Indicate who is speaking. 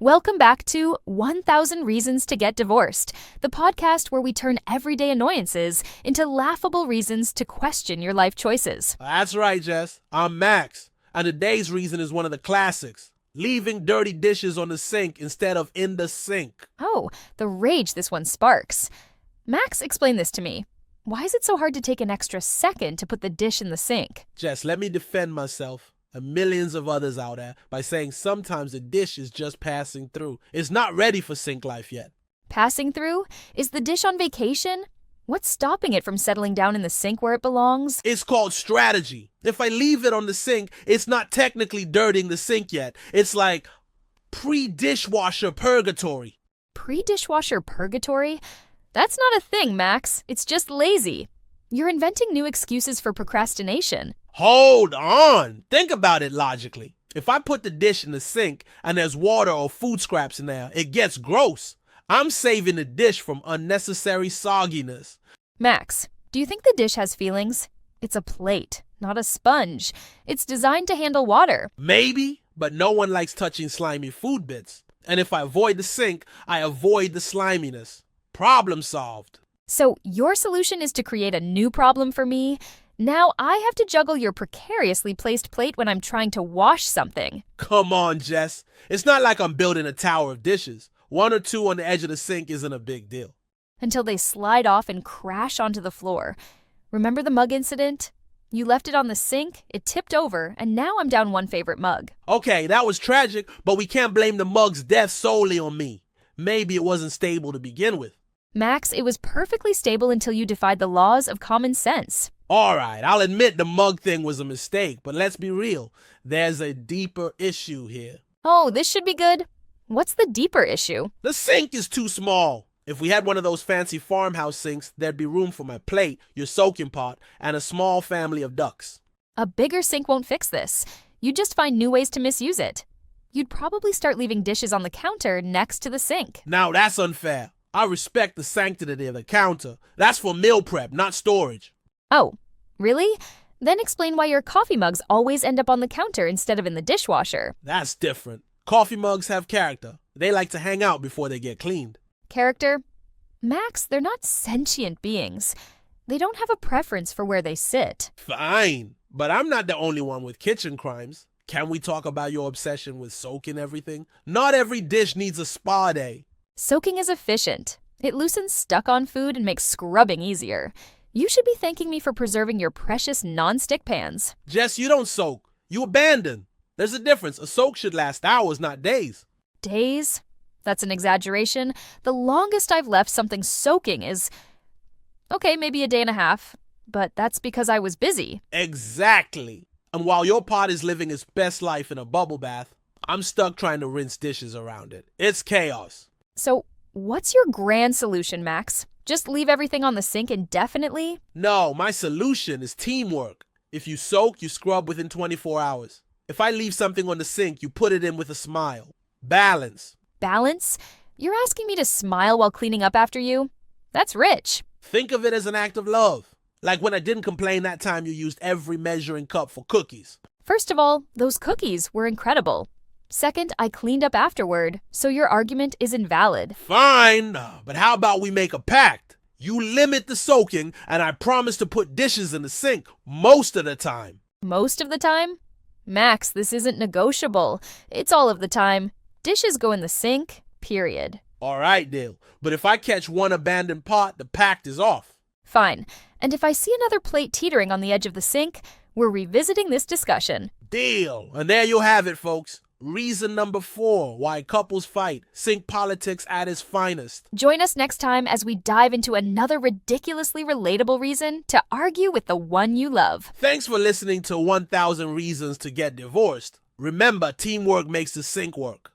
Speaker 1: Welcome back to 1000 Reasons to Get Divorced, the podcast where we turn everyday annoyances into laughable reasons to question your life choices.
Speaker 2: That's right, Jess. I'm Max, and today's reason is one of the classics. Leaving dirty dishes on the sink instead of in the sink.
Speaker 1: Oh, the rage this one sparks. Max, explain this to me. Why is it so hard to take an extra second to put the dish in the sink?
Speaker 2: Jess, let me defend myself and millions of others out there by saying sometimes the dish is just passing through. It's not ready for sink life yet.
Speaker 1: Passing through? Is the dish on vacation? What's stopping it from settling down in the sink where it belongs?
Speaker 2: It's called strategy. If I leave it on the sink, it's not technically dirtying the sink yet. It's like pre-dishwasher purgatory.
Speaker 1: Pre-dishwasher purgatory? That's not a thing, Max. It's just lazy. You're inventing new excuses for procrastination.
Speaker 2: Hold on. Think about it logically. If I put the dish in the sink and there's water or food scraps in there, it gets gross. I'm saving the dish from unnecessary sogginess.
Speaker 1: Max, do you think the dish has feelings? It's a plate, not a sponge. It's designed to handle water.
Speaker 2: Maybe, but no one likes touching slimy food bits. And if I avoid the sink, I avoid the sliminess. Problem solved.
Speaker 1: So your solution is to create a new problem for me? Now I have to juggle your precariously placed plate when I'm trying to wash something.
Speaker 2: Come on, Jess. It's not like I'm building a tower of dishes. One or two on the edge of the sink isn't a big deal.
Speaker 1: Until they slide off and crash onto the floor. Remember the mug incident? You left it on the sink, it tipped over, and now I'm down one favorite mug.
Speaker 2: Okay, that was tragic, but we can't blame the mug's death solely on me. Maybe it wasn't stable to begin with.
Speaker 1: Max, it was perfectly stable until you defied the laws of common sense.
Speaker 2: All right, I'll admit the mug thing was a mistake, but let's be real. There's a deeper issue here.
Speaker 1: Oh, this should be good. What's the deeper issue?
Speaker 2: The sink is too small. If we had one of those fancy farmhouse sinks, there'd be room for my plate, your soaking pot, and a small family of ducks.
Speaker 1: A bigger sink won't fix this. You'd just find new ways to misuse it. You'd probably start leaving dishes on the counter next to the sink.
Speaker 2: Now that's unfair. I respect the sanctity of the counter. That's for meal prep, not storage.
Speaker 1: Oh, really? Then explain why your coffee mugs always end up on the counter instead of in the dishwasher.
Speaker 2: That's different. Coffee mugs have character. They like to hang out before they get cleaned.
Speaker 1: Character? Max, they're not sentient beings. They don't have a preference for where they sit.
Speaker 2: Fine, but I'm not the only one with kitchen crimes. Can we talk about your obsession with soaking everything? Not every dish needs a spa day.
Speaker 1: Soaking is efficient. It loosens stuck-on food and makes scrubbing easier. You should be thanking me for preserving your precious non-stick pans.
Speaker 2: Jess, you don't soak. You abandon. There's a difference. A soak should last hours, not days.
Speaker 1: Days? That's an exaggeration. The longest I've left something soaking is... okay, maybe a day and a half. But that's because I was busy.
Speaker 2: Exactly. And while your pot is living its best life in a bubble bath, I'm stuck trying to rinse dishes around it. It's chaos.
Speaker 1: So, what's your grand solution, Max? Just leave everything on the sink indefinitely?
Speaker 2: No, my solution is teamwork. If you soak, you scrub within 24 hours. If I leave something on the sink, you put it in with a smile. Balance.
Speaker 1: Balance? You're asking me to smile while cleaning up after you? That's rich.
Speaker 2: Think of it as an act of love. Like when I didn't complain that time you used every measuring cup for cookies.
Speaker 1: First of all, those cookies were incredible. Second, I cleaned up afterward, so your argument is invalid.
Speaker 2: Fine, but how about we make a pact? You limit the soaking, and I promise to put dishes in the sink most of the time.
Speaker 1: Most of the time? Max, this isn't negotiable. It's all of the time. Dishes go in the sink, period.
Speaker 2: All right, deal. But if I catch one abandoned pot, the pact is off.
Speaker 1: Fine. And if I see another plate teetering on the edge of the sink, we're revisiting this discussion.
Speaker 2: Deal. And there you have it, folks. Reason number 4 why couples fight. Sink politics at its finest.
Speaker 1: Join us next time as we dive into another ridiculously relatable reason to argue with the one you love.
Speaker 2: Thanks for listening to 1000 Reasons to Get Divorced. Remember, teamwork makes the sink work.